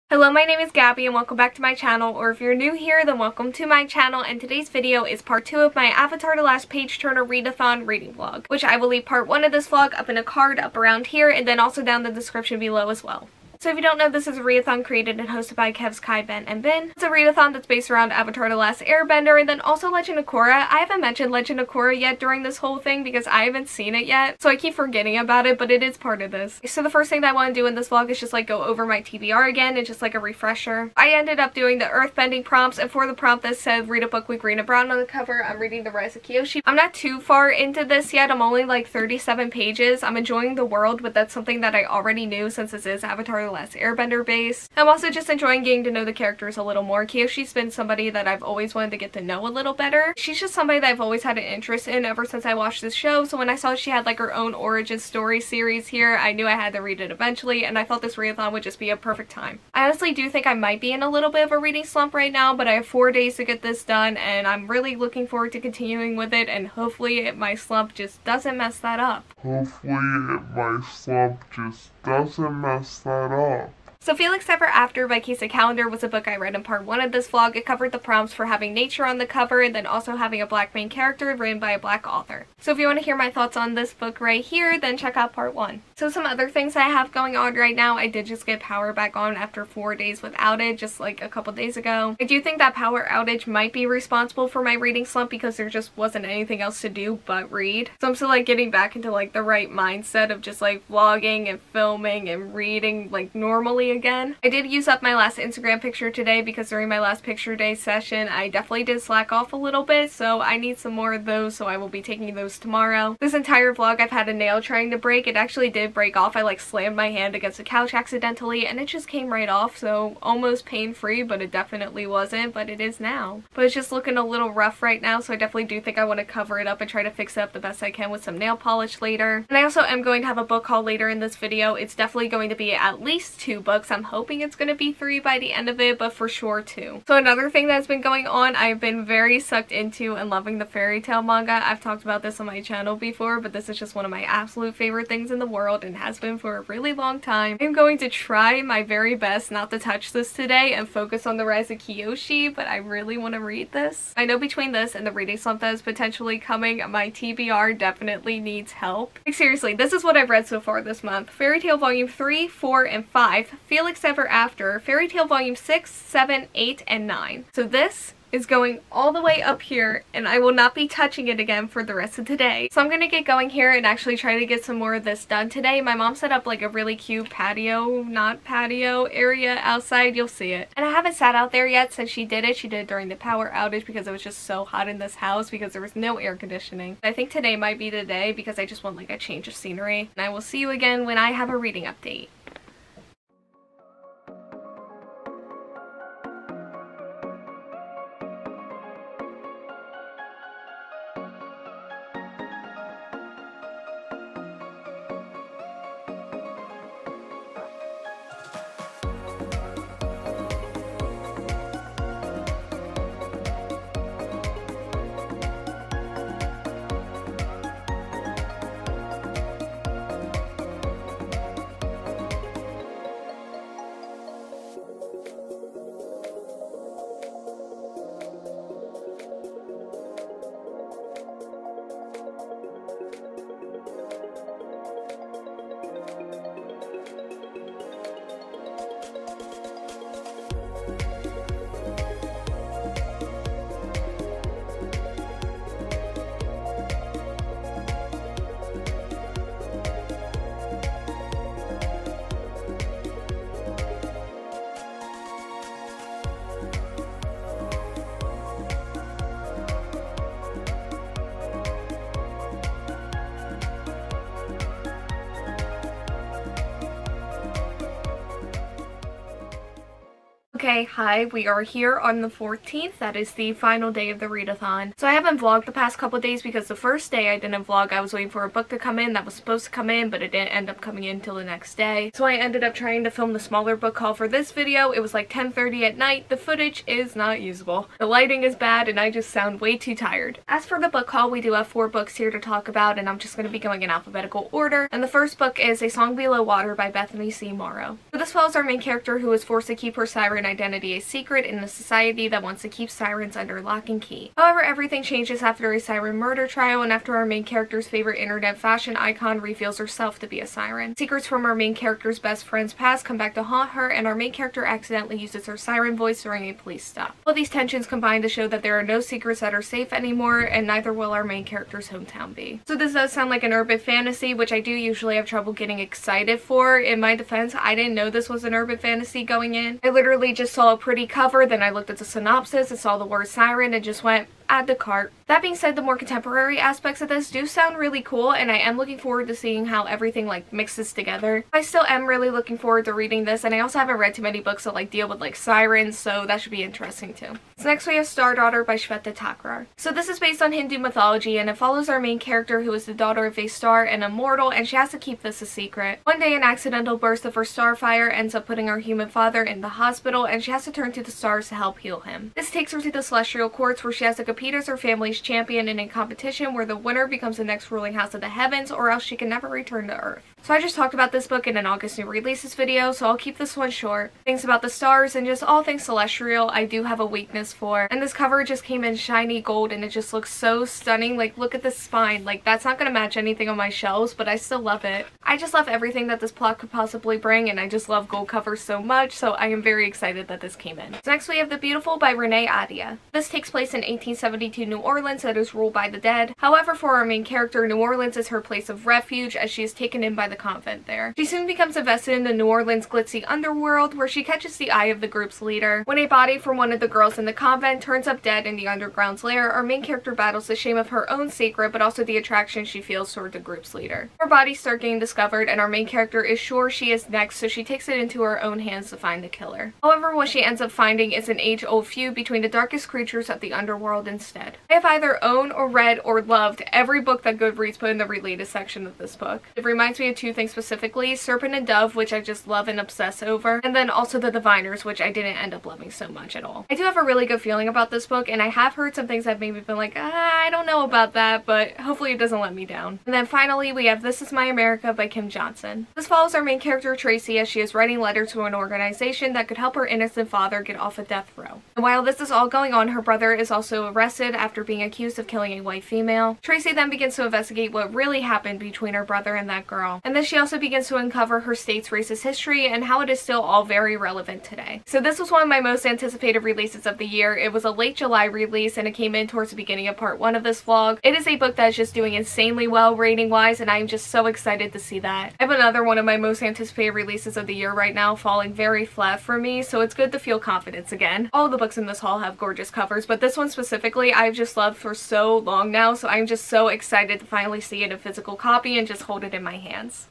Hello, my name is Gabby and welcome back to my channel, or if you're new here then welcome to my channel, and today's video is part 2 of my Avatar The Last Pageturner Readathon reading vlog, which I will leave part 1 of this vlog up in a card up around here and then also down in the description below as well. So if you don't know, this is a readathon created and hosted by Kevs, Kai, Ben, and Ben. It's a readathon that's based around Avatar The Last Airbender and then also Legend of Korra. I haven't mentioned Legend of Korra yet during this whole thing because I haven't seen it yet, so I keep forgetting about it, but it is part of this. So the first thing that I want to do in this vlog is just like go over my TBR again and just like a refresher. I ended up doing the earthbending prompts, and for the prompt that said read a book with Green and Brown on the cover, I'm reading The Rise of Kyoshi. I'm not too far into this yet. I'm only like 37 pages. I'm enjoying the world, but that's something that I already knew since this is Avatar The Last Airbender base. I'm also just enjoying getting to know the characters a little more. Kyoshi's been somebody that I've always wanted to get to know a little better. She's just somebody that I've always had an interest in ever since I watched this show, so when I saw she had like her own origin story series here, I knew I had to read it eventually, and I thought this readathon would just be a perfect time. I honestly do think I might be in a little bit of a reading slump right now, but I have 4 days to get this done, and I'm really looking forward to continuing with it, and hopefully my slump just doesn't mess that up. So Felix Ever After by Callender was a book I read in part 1 of this vlog. It covered the prompts for having nature on the cover and then also having a black main character written by a black author. So if you want to hear my thoughts on this book right here, then check out part 1. So some other things I have going on right now, I did just get power back on after 4 days without it, just like a couple days ago. I do think that power outage might be responsible for my reading slump because there just wasn't anything else to do but read. So I'm still like getting back into like the right mindset of just like vlogging and filming and reading like normally again. I did use up my last Instagram picture today because during my last picture day session I definitely did slack off a little bit, so I need some more of those, so I will be taking those tomorrow. This entire vlog I've had a nail trying to break. It actually did break off. I like slammed my hand against the couch accidentally and it just came right off, so almost pain-free, but it definitely wasn't, but it is now. But it's just looking a little rough right now, so I definitely do think I want to cover it up and try to fix it up the best I can with some nail polish later. And I also am going to have a book haul later in this video. It's definitely going to be at least 2 books. I'm hoping it's going to be 3 by the end of it, but for sure 2. So another thing that's been going on, I've been very sucked into and loving the fairy tale manga. I've talked about this on my channel before, but this is just one of my absolute favorite things in the world and has been for a really long time. I'm going to try my very best not to touch this today and focus on The Rise of Kyoshi, but I really want to read this. I know between this and the reading slump that is potentially coming, my TBR definitely needs help. Like seriously, this is what I've read so far this month. Fairy Tail Volume 3, 4, and 5, Felix Ever After, Fairy Tail Volume 6, 7, 8, and 9. So this is going all the way up here and I will not be touching it again for the rest of today. So I'm gonna get going here and actually try to get some more of this done today. My mom set up like a really cute patio, not patio area outside. You'll see it. And I haven't sat out there yet since she did it. She did it during the power outage because it was just so hot in this house because there was no air conditioning. I think today might be the day because I just want like a change of scenery. And I will see you again when I have a reading update. Okay, hi, we are here on the 14th. That is the final day of the readathon. So I haven't vlogged the past couple days because the first day I didn't vlog. I was waiting for a book to come in that was supposed to come in, but it didn't end up coming in until the next day. So I ended up trying to film the smaller book haul for this video. It was like 10:30 at night. The footage is not usable. The lighting is bad and I just sound way too tired. As for the book haul, we do have 4 books here to talk about, and I'm just going to be going in alphabetical order. And the first book is A Song Below Water by Bethany C. Morrow. So this follows our main character who is forced to keep her siren identity a secret in a society that wants to keep sirens under lock and key. However, everything changes after a siren murder trial and after our main character's favorite internet fashion icon reveals herself to be a siren. Secrets from our main character's best friend's past come back to haunt her, and our main character accidentally uses her siren voice during a police stop. All these tensions combine to show that there are no secrets that are safe anymore, and neither will our main character's hometown be. So this does sound like an urban fantasy, which I do usually have trouble getting excited for. In my defense, I didn't know this was an urban fantasy going in. I literally just saw a pretty cover, then I looked at the synopsis and saw the word siren and just went, add to cart. That being said, the more contemporary aspects of this do sound really cool, and I am looking forward to seeing how everything like mixes together. I still am really looking forward to reading this, and I also haven't read too many books that like deal with like sirens, so that should be interesting too. So next we have Star Daughter by Shveta Thakrar. So this is based on Hindu mythology, and it follows our main character who is the daughter of a star and immortal, and she has to keep this a secret. One day an accidental burst of her star fire ends up putting her human father in the hospital, and she has to turn to the stars to help heal him. This takes her to the celestial courts where she has to compete as her family's champion in a competition where the winner becomes the next ruling house of the heavens, or else she can never return to Earth. So I just talked about this book in an August new releases video, so I'll keep this one short. Things about the stars and just all things celestial I do have a weakness for, and this cover just came in shiny gold and it just looks so stunning. Like, look at this spine. Like, that's not gonna match anything on my shelves, but I still love it. I just love everything that this plot could possibly bring, and I just love gold covers so much, so I am very excited that this came in. So next we have The Beautiful by Renée Ahdieh. This takes place in 1872 New Orleans that is ruled by the dead. However, for our main character, New Orleans is her place of refuge as she is taken in by the convent there. She soon becomes invested in the New Orleans glitzy underworld, where she catches the eye of the group's leader. When a body from one of the girls in the convent turns up dead in the underground's lair, our main character battles the shame of her own secret, but also the attraction she feels toward the group's leader. Her bodies start getting discovered, and our main character is sure she is next, so she takes it into her own hands to find the killer. However, what she ends up finding is an age-old feud between the darkest creatures of the underworld instead. I have either owned or read or loved every book that Goodreads put in the related section of this book. It reminds me of 2 things specifically: Serpent and Dove, which I just love and obsess over, and then also The Diviners, which I didn't end up loving so much at all. I do have a really good feeling about this book, and I have heard some things that made me feel like, I don't know about that, but hopefully it doesn't let me down. And then finally we have This Is My America by Kim Johnson. This follows our main character Tracy as she is writing letters to an organization that could help her innocent father get off a death row. And while this is all going on, her brother is also arrested after being accused of killing a white female. Tracy then begins to investigate what really happened between her brother and that girl. And then she also begins to uncover her state's racist history and how it is still all very relevant today. So this was one of my most anticipated releases of the year. It was a late July release and it came in towards the beginning of part 1 of this vlog. It is a book that is just doing insanely well rating wise, and I am just so excited to see that. I have another one of my most anticipated releases of the year right now falling very flat for me, so it's good to feel confidence again. All the books in this haul have gorgeous covers, but this one specifically I've just loved for so long now, so I'm just so excited to finally see it in a physical copy and just hold it in my hands.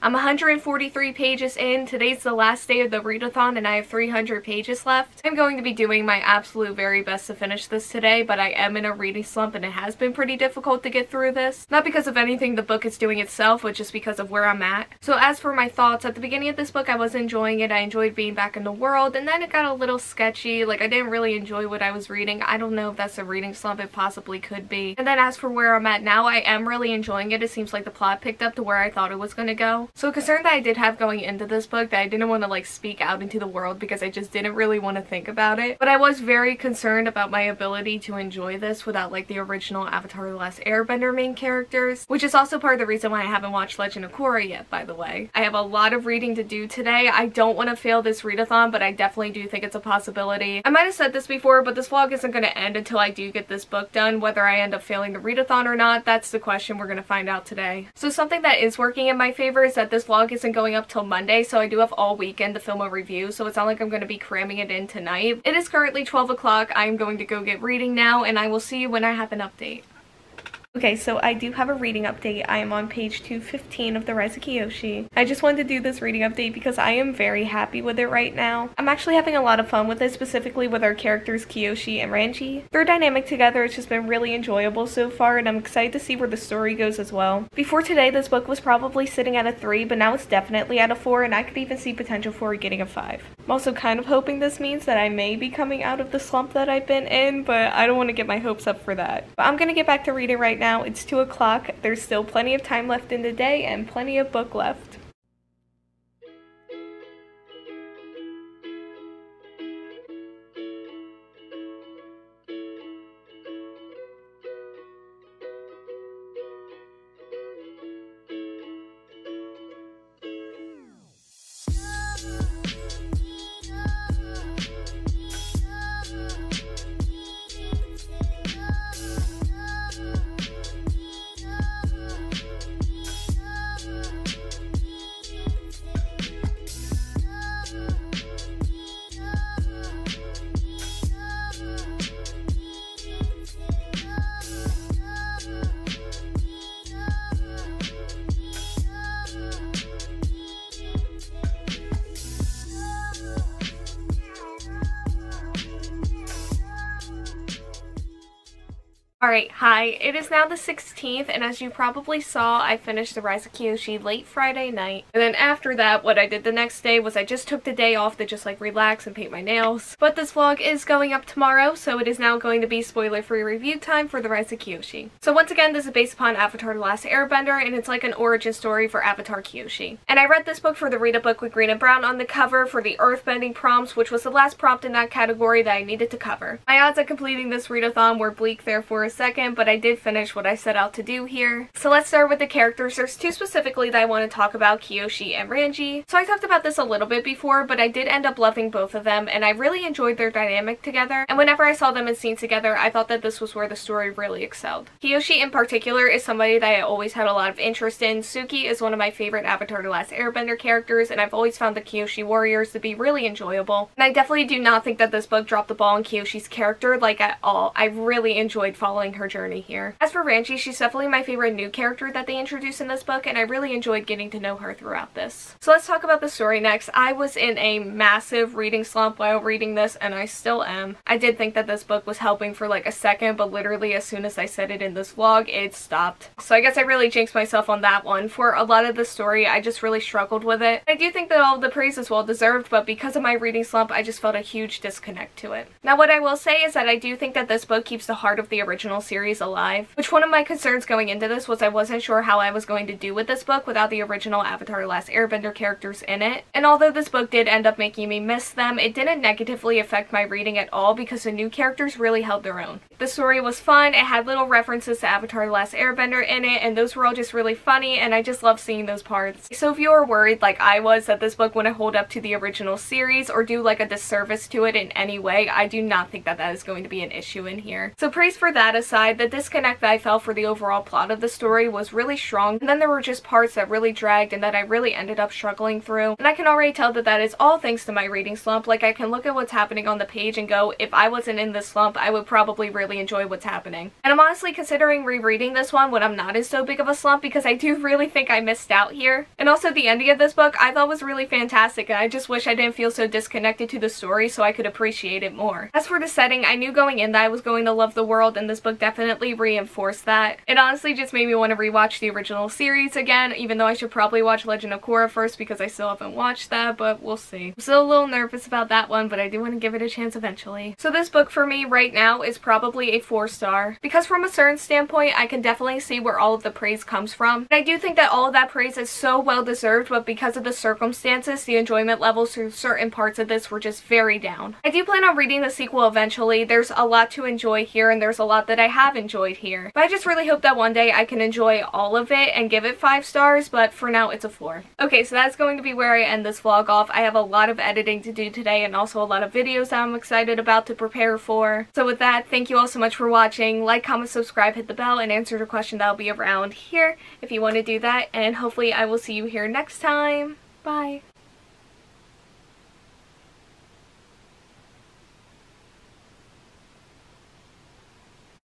I'm 143 pages in. Today's the last day of the readathon and I have 300 pages left. I'm going to be doing my absolute very best to finish this today, but I am in a reading slump and it has been pretty difficult to get through this. Not because of anything the book is doing itself, but just because of where I'm at. So as for my thoughts, at the beginning of this book I was enjoying it. I enjoyed being back in the world, and then it got a little sketchy. Like, I didn't really enjoy what I was reading. I don't know if that's a reading slump. It possibly could be. And then as for where I'm at now, I am really enjoying it. It seems like the plot picked up to where I thought it was going to go. So a concern that I did have going into this book that I didn't want to like speak out into the world because I just didn't really want to think about it. But I was very concerned about my ability to enjoy this without like the original Avatar: The Last Airbender main characters, which is also part of the reason why I haven't watched Legend of Korra yet, by the way. I have a lot of reading to do today. I don't want to fail this readathon, but I definitely do think it's a possibility. I might have said this before, but this vlog isn't going to end until I do get this book done. Whether I end up failing the readathon or not, that's the question we're going to find out today. So something that is working in my favor is that this vlog isn't going up till Monday, so I do have all weekend to film a review, so it's not like I'm going to be cramming it in tonight. It is currently 12 o'clock. I'm going to go get reading now, and I will see you when I have an update. Okay, so I do have a reading update. I am on page 215 of The Rise of Kyoshi. I just wanted to do this reading update because I am very happy with it right now. I'm actually having a lot of fun with it, specifically with our characters Kyoshi and Renée. Their dynamic together has just been really enjoyable so far, and I'm excited to see where the story goes as well. Before today, this book was probably sitting at a 3, but now it's definitely at a 4, and I could even see potential for it getting a 5. I'm also kind of hoping this means that I may be coming out of the slump that I've been in, but I don't want to get my hopes up for that. But I'm gonna get back to reading right now. It's 2 o'clock. There's still plenty of time left in the day and plenty of book left. Alright, hi. It is now the 16th, and as you probably saw, I finished The Rise of Kyoshi late Friday night. And then after that, what I did the next day was I just took the day off to just like relax and paint my nails. But this vlog is going up tomorrow, so it is now going to be spoiler-free review time for The Rise of Kyoshi. So once again, this is based upon Avatar: The Last Airbender, and it's like an origin story for Avatar Kyoshi. And I read this book for the Read a Book with Green and Brown on the cover for the Earthbending prompts, which was the last prompt in that category that I needed to cover. My odds at completing this readathon were bleak there for a second, but I did finish what I set out to do here. So let's start with the characters. There's 2 specifically that I want to talk about, Kyoshi and Renée. So I talked about this a little bit before, but I did end up loving both of them, and I really enjoyed their dynamic together. And whenever I saw them in scenes together, I thought that this was where the story really excelled. Kyoshi in particular is somebody that I always had a lot of interest in. Suki is one of my favorite Avatar: The Last Airbender characters, and I've always found the Kyoshi warriors to be really enjoyable. And I definitely do not think that this book dropped the ball on Kyoshi's character, like at all. I really enjoyed following her journey here. As for Renée, she's definitely my favorite new character that they introduced in this book, and I really enjoyed getting to know her throughout this. So let's talk about the story next. I was in a massive reading slump while reading this, and I still am. I did think that this book was helping for like a second, but literally as soon as I said it in this vlog, it stopped. So I guess I really jinxed myself on that one. For a lot of the story, I just really struggled with it. I do think that all of the praise is well deserved, but because of my reading slump, I just felt a huge disconnect to it. Now what I will say is that I do think that this book keeps the heart of the original series alive, which one of my concerns going into this was I wasn't sure how I was going to do with this book without the original Avatar: The Last Airbender characters in it. And although this book did end up making me miss them, it didn't negatively affect my reading at all because the new characters really held their own. The story was fun, it had little references to Avatar: The Last Airbender in it, and those were all just really funny, and I just love seeing those parts. So if you are worried, like I was, that this book wouldn't hold up to the original series or do like a disservice to it in any way, I do not think that that is going to be an issue in here. So praise for that aside, the disconnect that I felt for the overall plot of the story was really strong, and then there were just parts that really dragged and that I really ended up struggling through. And I can already tell that that is all thanks to my reading slump. Like I can look at what's happening on the page and go, if I wasn't in this slump, I would probably really enjoy what's happening. And I'm honestly considering rereading this one when I'm not in so big of a slump because I do really think I missed out here. And also the ending of this book I thought was really fantastic, and I just wish I didn't feel so disconnected to the story so I could appreciate it more. As for the setting, I knew going in that I was going to love the world, and this book definitely reinforced that. It honestly just made me want to rewatch the original series again, even though I should probably watch Legend of Korra first because I still haven't watched that, but we'll see. I'm still a little nervous about that one, but I do want to give it a chance eventually. So this book for me right now is probably a 4-star, because from a certain standpoint I can definitely see where all of the praise comes from. And I do think that all of that praise is so well deserved, but because of the circumstances, the enjoyment levels through certain parts of this were just very down. I do plan on reading the sequel eventually. There's a lot to enjoy here, and there's a lot that I have enjoyed here. But I just really hope that one day I can enjoy all of it and give it 5 stars, but for now it's a 4. Okay, so that's going to be where I end this vlog off. I have a lot of editing to do today and also a lot of videos that I'm excited about to prepare for. So with that, thank you all so much for watching. Like, comment, subscribe, hit the bell, and answer the question that'll be around here if you want to do that, and hopefully I will see you here next time. Bye!